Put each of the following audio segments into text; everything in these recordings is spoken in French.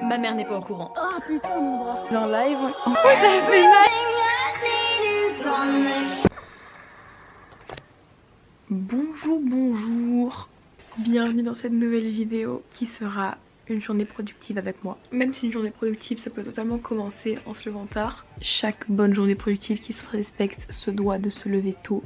Ma mère n'est pas au courant. Oh putain mon bras. Dans live, oh, ça fait mal. Bonjour, bonjour. Bienvenue dans cette nouvelle vidéo qui sera une journée productive avec moi. Même si une journée productive ça peut totalement commencer en se levant tard. Chaque bonne journée productive qui se respecte se doit de se lever tôt.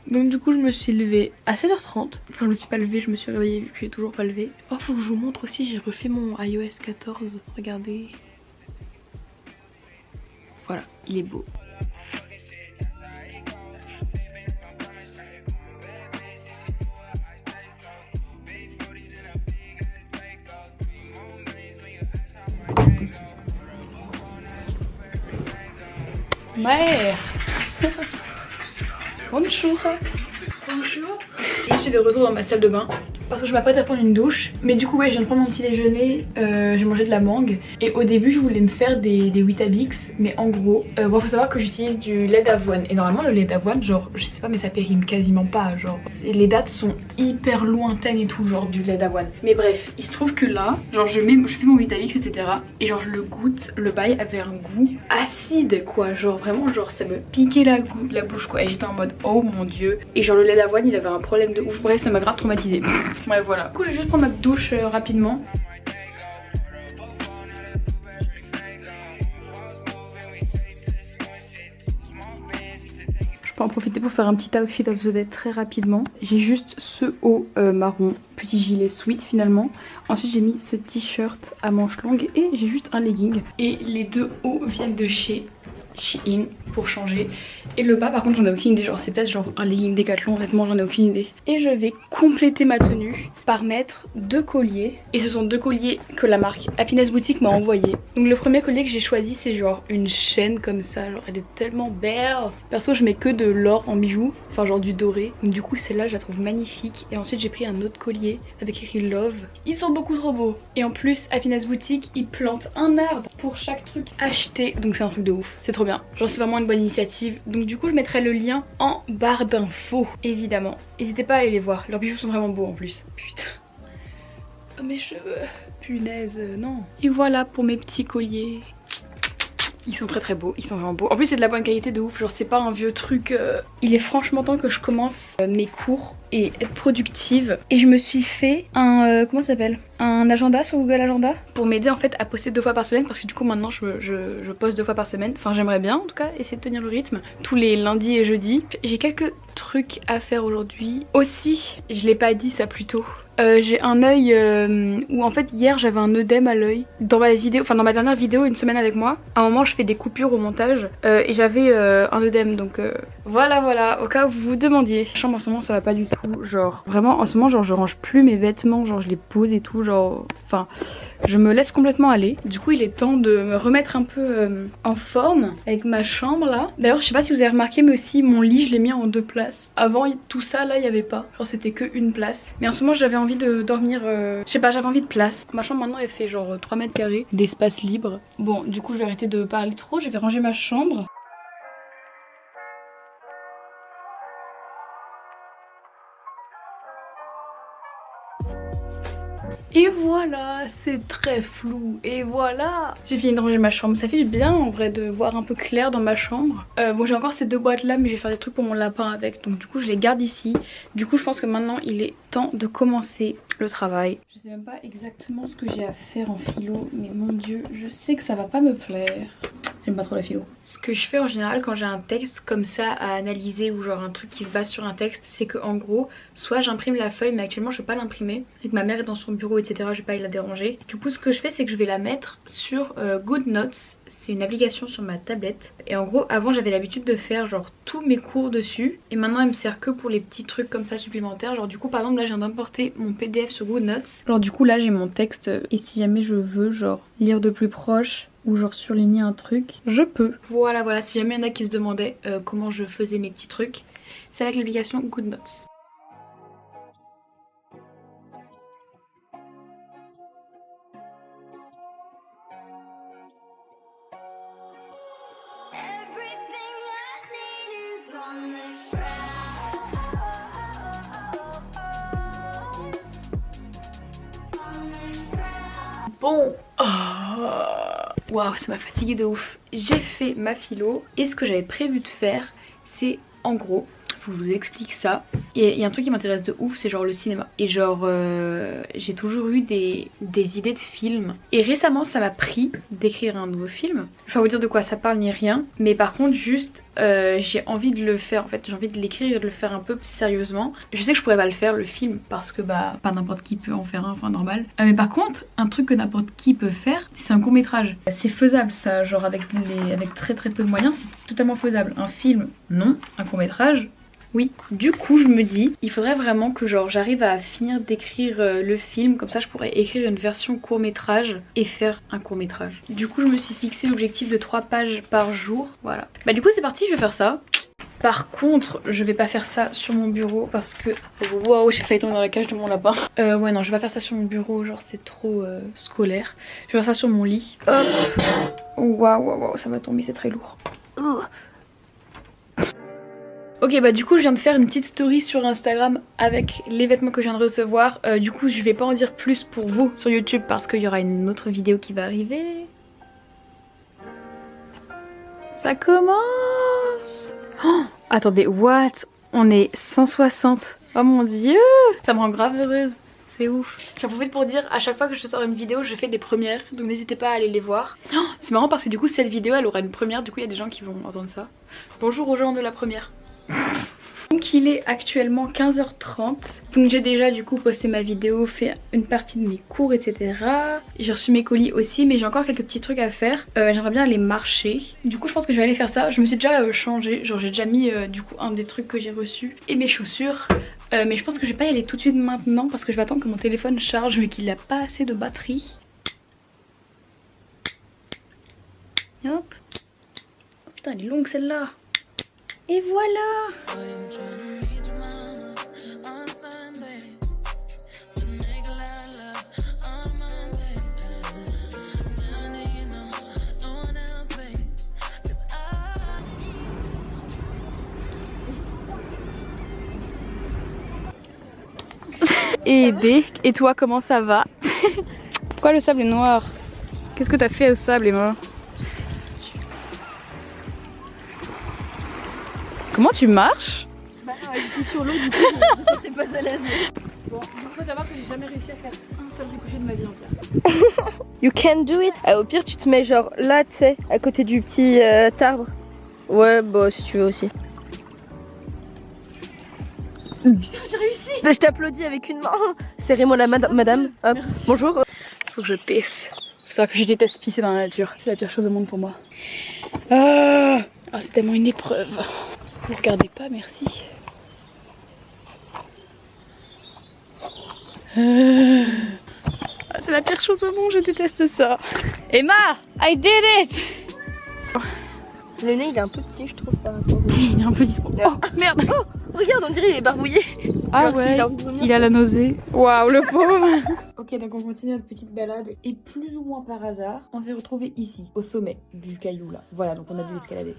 Donc du coup je me suis levée à 7h30. Enfin je me suis pas levée, je me suis réveillée vu que je suis toujours pas levée. Oh faut que je vous montre aussi, j'ai refait mon iOS 14. Regardez. Voilà, il est beau. Mère. Bonjour. Bonjour. Je suis de retour dans ma salle de bain parce que je m'apprête à prendre une douche. Mais du coup ouais, je viens de prendre mon petit déjeuner, j'ai mangé de la mangue. Et au début je voulais me faire des Weetabix. Mais en gros, bon faut savoir que j'utilise du lait d'avoine. Et normalement le lait d'avoine, genre je sais pas mais ça périme quasiment pas. Genre les dates sont hyper lointaines et tout, genre du lait d'avoine. Mais bref, il se trouve que là, genre je fais mon Weetabix etc. Et genre je le goûte, le bail avait un goût acide quoi. Genre vraiment genre ça me piquait la bouche quoi. Et j'étais en mode oh mon dieu. Et genre le lait d'avoine il avait un problème de ouf. Bref ça m'a grave traumatisée. Ouais voilà. Du coup je vais juste prendre ma douche rapidement. Je peux en profiter pour faire un petit outfit of the day très rapidement. J'ai juste ce haut marron, petit gilet sweat finalement. Ensuite j'ai mis ce t-shirt à manches longues et j'ai juste un legging. Et les deux hauts viennent de chez Shein pour changer. Et le bas par contre j'en ai aucune idée, genre c'est peut-être genre un legging Decathlon, honnêtement j'en ai aucune idée. Et je vais compléter ma tenue par mettre deux colliers. Et ce sont deux colliers que la marque Happiness Boutique m'a envoyé. Donc le premier collier que j'ai choisi c'est genre une chaîne comme ça, genre elle est tellement belle. Perso je mets que de l'or en bijoux, enfin genre du doré. Donc du coup celle-là je la trouve magnifique. Et ensuite j'ai pris un autre collier avec écrit Love. Ils sont beaucoup trop beaux. Et en plus Happiness Boutique ils plantent un arbre pour chaque truc acheté. Donc c'est un truc de ouf, c'est trop bien. Genre c'est vraiment une bonne initiative. Donc du coup je mettrai le lien en barre d'infos évidemment. N'hésitez pas à aller les voir, leurs bijoux sont vraiment beaux en plus. Putain. Oh mes cheveux. Punaise, non. Et voilà pour mes petits colliers. Ils sont très beaux, ils sont vraiment beaux. En plus c'est de la bonne qualité de ouf, genre c'est pas un vieux truc. Il est franchement temps que je commence mes cours et être productive. Et je me suis fait un, comment ça s'appelle, un agenda sur Google Agenda pour m'aider en fait à poster 2 fois par semaine. Parce que du coup maintenant je poste 2 fois par semaine. Enfin j'aimerais bien en tout cas essayer de tenir le rythme tous les lundis et jeudis. J'ai quelques trucs à faire aujourd'hui. Aussi, je l'ai pas dit ça plus tôt. J'ai un œil où en fait hier j'avais un œdème à l'œil. Dans ma vidéo, enfin dans ma dernière vidéo une semaine avec moi, à un moment je fais des coupures au montage et j'avais un œdème donc voilà au cas où vous vous demandiez. La chambre en ce moment ça va pas du tout, genre vraiment en ce moment genre je range plus mes vêtements, genre je les pose et tout, genre enfin je me laisse complètement aller. Du coup il est temps de me remettre un peu en forme avec ma chambre là. D'ailleurs je sais pas si vous avez remarqué mais aussi mon lit je l'ai mis en 2 places. Avant tout ça là il y avait pas, genre c'était que une place. Mais en ce moment j'avais envie de dormir, je sais pas, j'avais envie de place. Ma chambre maintenant elle fait genre 3 mètres carrés d'espace libre. Bon du coup je vais arrêter de parler trop, je vais ranger ma chambre. Et voilà, c'est très flou. Et voilà, j'ai fini de ranger ma chambre. Ça fait du bien en vrai de voir un peu clair dans ma chambre. Bon j'ai encore ces 2 boîtes là mais je vais faire des trucs pour mon lapin avec. Donc du coup je les garde ici. Du coup je pense que maintenant il est temps de commencer le travail. Je sais même pas exactement ce que j'ai à faire en philo. Mais mon dieu, je sais que ça va pas me plaire. J'aime pas trop la philo. Ce que je fais en général quand j'ai un texte comme ça à analyser ou genre un truc qui se base sur un texte, c'est que en gros, soit j'imprime la feuille mais actuellement je peux pas l'imprimer. Avec ma mère est dans son bureau etc, je vais pas y la déranger. Du coup ce que je fais c'est que je vais la mettre sur GoodNotes. C'est une application sur ma tablette. Et en gros avant j'avais l'habitude de faire genre tous mes cours dessus. Et maintenant elle me sert que pour les petits trucs comme ça supplémentaires. Genre du coup par exemple là je viens d'importer mon PDF sur GoodNotes. Genre du coup là j'ai mon texte et si jamais je veux genre lire de plus proche ou genre surligner un truc, je peux. Voilà, si jamais il y en a qui se demandaient comment je faisais mes petits trucs, c'est avec l'application GoodNotes. Bon, waouh, ça m'a fatiguée de ouf. J'ai fait ma philo et ce que j'avais prévu de faire, c'est en gros, je vous explique ça. Il y a un truc qui m'intéresse de ouf, c'est genre le cinéma. Et genre, j'ai toujours eu des idées de films. Et récemment, ça m'a pris d'écrire un nouveau film. Je vais pas vous dire de quoi ça parle ni rien. Mais par contre, juste, j'ai envie de le faire. En fait, j'ai envie de l'écrire et de le faire un peu sérieusement. Je sais que je pourrais pas le faire, le film, parce que bah, pas n'importe qui peut en faire un, enfin normal. Mais par contre, un truc que n'importe qui peut faire, c'est un court-métrage. C'est faisable ça, genre avec très peu de moyens, c'est totalement faisable. Un film, non. Un court-métrage, oui. Du coup je me dis il faudrait vraiment que genre j'arrive à finir d'écrire le film, comme ça je pourrais écrire une version court métrage et faire un court métrage. Du coup je me suis fixé l'objectif de 3 pages par jour, voilà. Bah du coup c'est parti, je vais faire ça. Par contre je vais pas faire ça sur mon bureau parce que... Waouh, j'ai failli tomber dans la cage de mon lapin. Ouais non, je vais pas faire ça sur mon bureau, genre c'est trop scolaire. Je vais faire ça sur mon lit. Hop. Waouh, ça va tomber, c'est très lourd. Ok bah du coup je viens de faire une petite story sur Instagram avec les vêtements que je viens de recevoir. Du coup je vais pas en dire plus pour vous sur YouTube parce qu'il y aura une autre vidéo qui va arriver. Ça commence. Oh, attendez, what? On est 160. Oh mon dieu, ça me rend grave heureuse. C'est ouf. J'en profite pour dire à chaque fois que je sors une vidéo je fais des premières, donc n'hésitez pas à aller les voir. Oh, c'est marrant parce que du coup cette vidéo elle aura une première, du coup il y a des gens qui vont entendre ça. Bonjour aux gens de la première. Donc il est actuellement 15h30. Donc j'ai déjà du coup posté ma vidéo, fait une partie de mes cours etc. J'ai reçu mes colis aussi, mais j'ai encore quelques petits trucs à faire. J'aimerais bien aller marcher. Du coup je pense que je vais aller faire ça. Je me suis déjà changée, genre j'ai déjà mis du coup un des trucs que j'ai reçus et mes chaussures. Mais je pense que je vais pas y aller tout de suite maintenant parce que je vais attendre que mon téléphone charge mais qu'il n'a pas assez de batterie. Hop. Oh putain elle est longue celle-là. Et voilà. Et B, et toi comment ça va? Pourquoi le sable est noir? Qu'est-ce que t'as fait au sable Emma? Comment tu marches? Bah j'étais sur l'eau, du coup je n'étais pas à l'aise. Bon, il faut savoir que j'ai jamais réussi à faire un seul ricochet de ma vie entière. You can do it. Au pire tu te mets genre là, tu sais, à côté du petit arbre. Ouais bah si tu veux aussi. Putain j'ai réussi. Je t'applaudis avec une main. Serrez-moi la madame. Hop. Merci. Bonjour. Faut que je pisse. C'est vrai que je déteste pisser dans la nature. C'est la pire chose au monde pour moi. Ah, c'est tellement une épreuve. Vous regardez pas, merci. C'est la pire chose au monde, je déteste ça. Emma, I did it. Le nez il est un peu petit je trouve par rapport au... Il est un peu dispo. Oh merde. Oh, regarde on dirait il est barbouillé. Ah alors ouais, qu'il il a la nausée. Waouh le pauvre. Ok, donc on continue notre petite balade et plus ou moins par hasard, on s'est retrouvé ici, au sommet du caillou là. Voilà, donc on a dû escalader.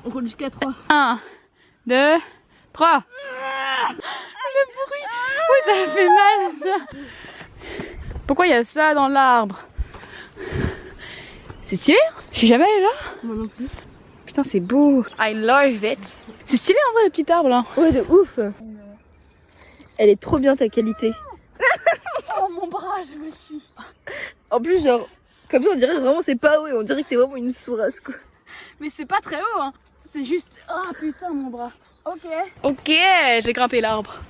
On roule jusqu'à 3. 1, 2, 3. Le bruit. Oui, ça fait mal ça. Pourquoi il y a ça dans l'arbre? C'est stylé, je suis jamais allée là. Moi non plus. Putain c'est beau. I love it. C'est stylé en vrai le petit arbre là. Ouais de ouf. Elle est trop bien ta qualité. Oh mon bras, je me suis. En plus genre, comme ça on dirait vraiment c'est pas haut et on dirait que t'es vraiment une sourasse quoi. Mais c'est pas très haut hein. C'est juste... Oh putain mon bras. Ok. Ok, j'ai grimpé l'arbre.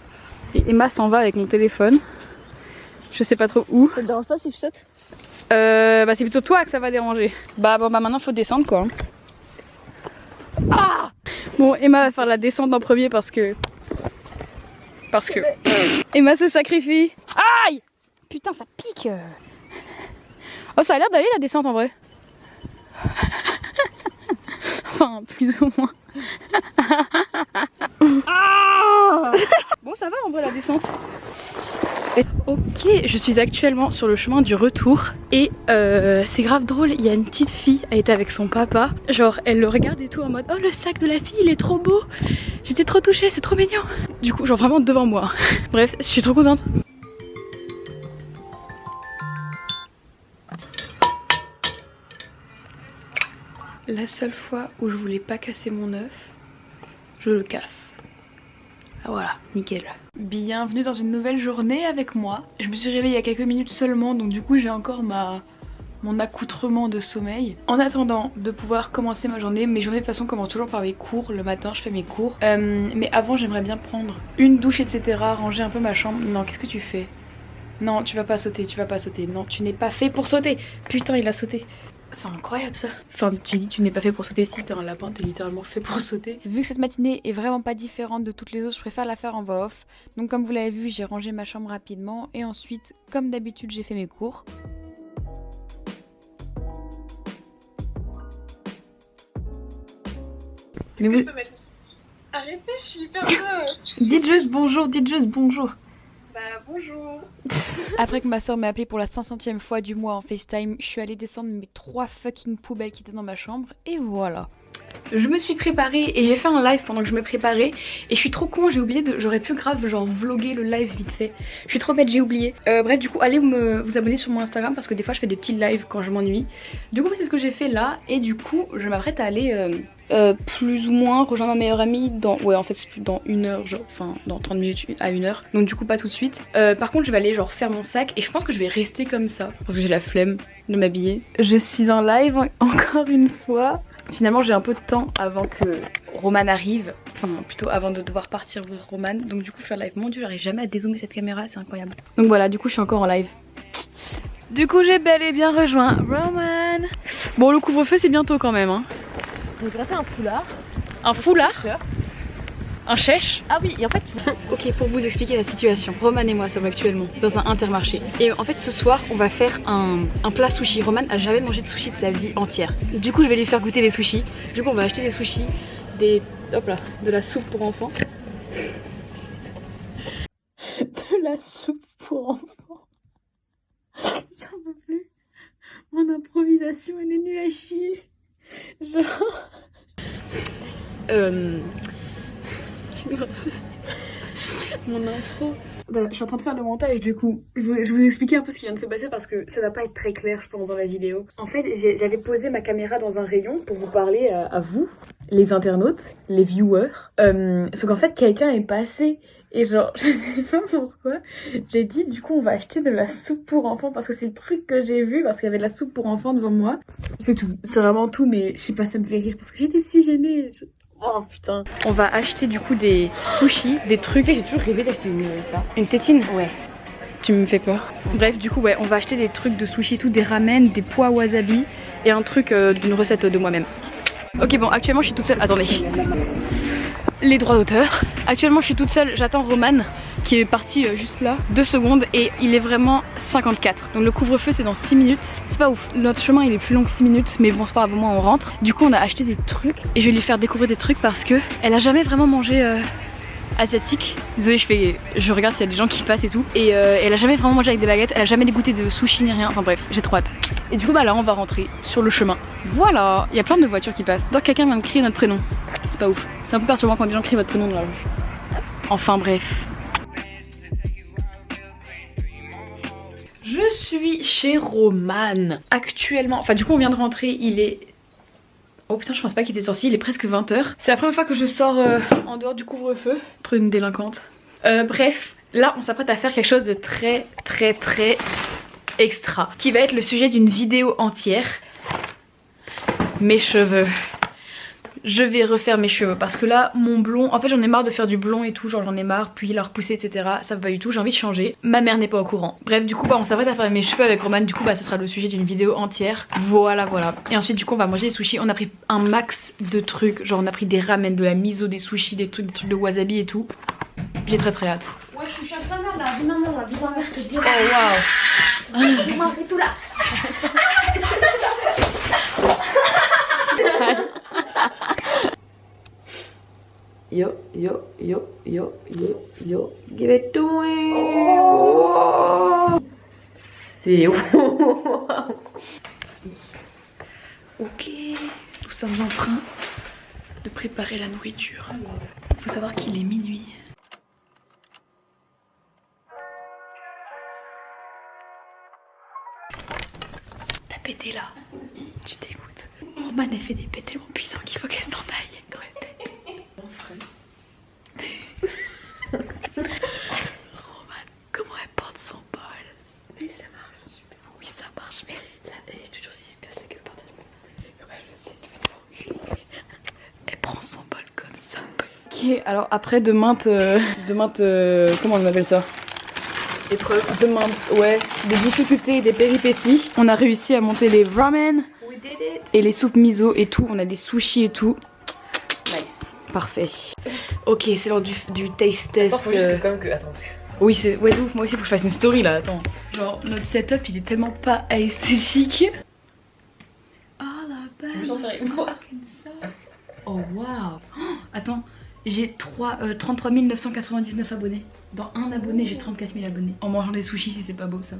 Et Emma s'en va avec mon téléphone. Je sais pas trop où. Ça te dérange pas si je saute? Bah c'est plutôt toi que ça va déranger. Bah maintenant faut descendre quoi. Ah bon Emma va faire la descente en premier parce que Emma se sacrifie. Aïe. Putain ça pique. Oh ça a l'air d'aller la descente en vrai. Enfin plus ou moins. Ah bon ça va en vrai la descente. Ok, je suis actuellement sur le chemin du retour et c'est grave drôle, il y a une petite fille, elle était avec son papa, genre elle le regarde et tout en mode oh le sac de la fille il est trop beau, j'étais trop touchée, c'est trop mignon. Du coup genre vraiment devant moi, bref je suis trop contente. La seule fois où je voulais pas casser mon œuf, je le casse. Ah voilà, nickel. Bienvenue dans une nouvelle journée avec moi. Je me suis réveillée il y a quelques minutes seulement, donc du coup j'ai encore mon accoutrement de sommeil. En attendant de pouvoir commencer ma journée, mes journées de toute façon commencent toujours par mes cours. Le matin je fais mes cours. Mais avant j'aimerais bien prendre une douche etc, ranger un peu ma chambre. Non, qu'est-ce que tu fais? Non, tu vas pas sauter, tu vas pas sauter. Non, tu n'es pas fait pour sauter. Putain, il a sauté. C'est incroyable ça. Enfin, tu dis tu n'es pas fait pour sauter. Si t'es un lapin, t'es littéralement fait pour sauter. Vu que cette matinée est vraiment pas différente de toutes les autres, je préfère la faire en voix off. Donc comme vous l'avez vu, j'ai rangé ma chambre rapidement. Et ensuite, comme d'habitude, j'ai fait mes cours. Mais vous... Arrêtez, je suis hyper heureuse. Dites juste bonjour, dites juste bonjour. Bah bonjour. Après que ma soeur m'ait appelé pour la 500e fois du mois en FaceTime, je suis allée descendre mes 3 fucking poubelles qui étaient dans ma chambre et voilà. Je me suis préparée et j'ai fait un live pendant que je me préparais et je suis trop con, j'ai oublié de... J'aurais pu grave genre vlogger le live vite fait. Je suis trop bête, j'ai oublié. Bref, du coup allez vous abonner sur mon Instagram parce que des fois je fais des petits lives quand je m'ennuie. Du coup c'est ce que j'ai fait là et du coup je m'apprête à aller plus ou moins rejoindre ma meilleure amie dans... Ouais en fait c'est dans 1 heure, genre, enfin dans 30 minutes à 1 heure. Donc du coup pas tout de suite. Par contre je vais aller genre faire mon sac et je pense que je vais rester comme ça parce que j'ai la flemme de m'habiller. Je suis en live encore une fois. Finalement j'ai un peu de temps avant que Roman arrive, enfin plutôt avant de devoir partir voir Roman, donc du coup je fais un live. Mon dieu, j'arrive jamais à dézoomer cette caméra, c'est incroyable. Donc voilà, du coup je suis encore en live. Du coup j'ai bel et bien rejoint Roman. Bon le couvre-feu c'est bientôt quand même hein. J'ai gravé un foulard. Un foulard? Un chèche? Ah oui, et en fait... Ok, pour vous expliquer la situation, Roman et moi sommes actuellement dans un Intermarché. Et en fait ce soir on va faire un plat sushi. Roman a jamais mangé de sushi de sa vie entière. Du coup je vais lui faire goûter des sushis. Du coup on va acheter des sushis, hop là, de la soupe pour enfants. De la soupe pour enfants. J'en peux plus. Mon improvisation elle est nulle à chier. Genre... Mon intro. Je suis en train de faire le montage du coup. Je vais vous expliquer un peu ce qui vient de se passer parce que ça va pas être très clair je pense dans la vidéo. En fait j'avais posé ma caméra dans un rayon pour vous parler à vous, les internautes, les viewers. Sauf qu'en fait quelqu'un est passé et genre je sais pas pourquoi j'ai dit du coup on va acheter de la soupe pour enfants parce que c'est le truc que j'ai vu parce qu'il y avait de la soupe pour enfants devant moi. C'est tout, c'est vraiment tout mais je sais pas ça me fait rire parce que j'étais si gênée. Oh putain. On va acheter du coup des sushis, des trucs. J'ai toujours rêvé d'acheter une tétine. Ouais. Tu me fais peur. Bref, du coup, ouais, on va acheter des trucs de sushi, tout, des ramen, des pois wasabi et un truc d'une recette de moi-même. Ok, bon, actuellement je suis toute seule. Attendez. Les droits d'auteur. Actuellement je suis toute seule, j'attends Roman qui est parti juste là, 2 secondes et il est vraiment 54. Donc le couvre-feu c'est dans 6 minutes. C'est pas ouf, notre chemin il est plus long que 6 minutes mais bon c'est pas grave, au moins on rentre. Du coup on a acheté des trucs et je vais lui faire découvrir des trucs parce que elle a jamais vraiment mangé asiatique. Désolée je regarde s'il y a des gens qui passent et tout. Et elle a jamais vraiment mangé avec des baguettes, elle a jamais goûté de sushi ni rien, enfin bref j'ai trop hâte. Et du coup bah là on va rentrer sur le chemin. Voilà, il y a plein de voitures qui passent. Donc quelqu'un vient de crier notre prénom, c'est pas ouf. C'est un peu perturbant quand des gens crient votre prénom dans la rue. Enfin bref. Je suis chez Roman actuellement. Enfin du coup on vient de rentrer, il est... Oh putain je pense pas qu'il était sorti, il est presque 20 h. C'est la première fois que je sors en dehors du couvre-feu. Trop une délinquante. Bref, là on s'apprête à faire quelque chose de très extra. Qui va être le sujet d'une vidéo entière. Mes cheveux. Je vais refaire mes cheveux parce que là mon blond, en fait j'en ai marre de faire du blond et tout, genre j'en ai marre, puis la repousser etc, ça va pas du tout, j'ai envie de changer. Ma mère n'est pas au courant. Bref du coup bah on s'apprête à faire mes cheveux avec Roman, du coup bah ça sera le sujet d'une vidéo entière. Voilà. Et ensuite du coup on va manger des sushis, on a pris un max de trucs, genre on a pris des ramen, de la miso, des sushis, des trucs de wasabi et tout. J'ai très hâte. Ouais je suis en train de faire la vie de ma mère te dit. Oh waouh. Dis-moi fais tout là. Yo, give it to me. Oh. C'est ok, nous sommes en train de préparer la nourriture. Il faut savoir qu'il est minuit. T'as pété là, tu t'écoutes. Roman elle fait des pets tellement puissants qu'il faut qu'elle s'en aille. Roman, comment elle porte son bol? Mais ça marche super. Oui ça marche mais ça, je te jure si se casse la gueule partage. Ouais je sais, tu vas te faire. Elle prend son bol comme ça. Ok, alors après de maintes comment on appelle ça? Épreuves. De maintes, ouais, des difficultés et des péripéties. On a réussi à monter les ramen. We did it. Et les soupes miso et tout, on a des sushis et tout. Nice. Parfait. Ok, c'est l'heure du taste test. Attends, faut juste que comme que... Attends. Oui, c'est... Ouais, de ouf, moi aussi, faut que je fasse une story, là, attends. Genre, notre setup, il est tellement pas esthétique. Oh, la belle. Je me sens faire une fois. Oh, waouh. Attends, j'ai 33 999 abonnés. Dans un abonné, j'ai 34 000 abonnés. En mangeant des sushis, si c'est pas beau, ça.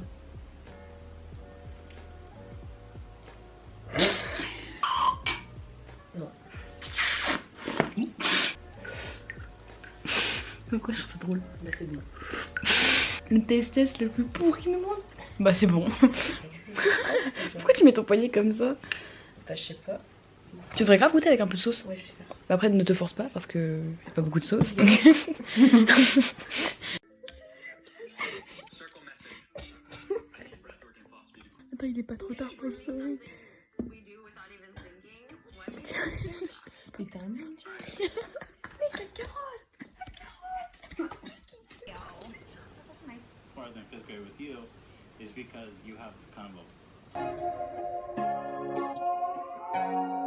Pourquoi je trouve ça drôle? Bah c'est bon. Le taste test le plus pourri du monde. Bah c'est bon. Pourquoi tu mets ton poignet comme ça? Bah je sais pas. Tu devrais grave goûter avec un peu de sauce. Ouais je vais faire. Bah après ne te force pas parce que y a pas beaucoup de sauce. Attends, il est pas trop tard pour le sauver. Putain, More than fifth grade with you is because you have kind of a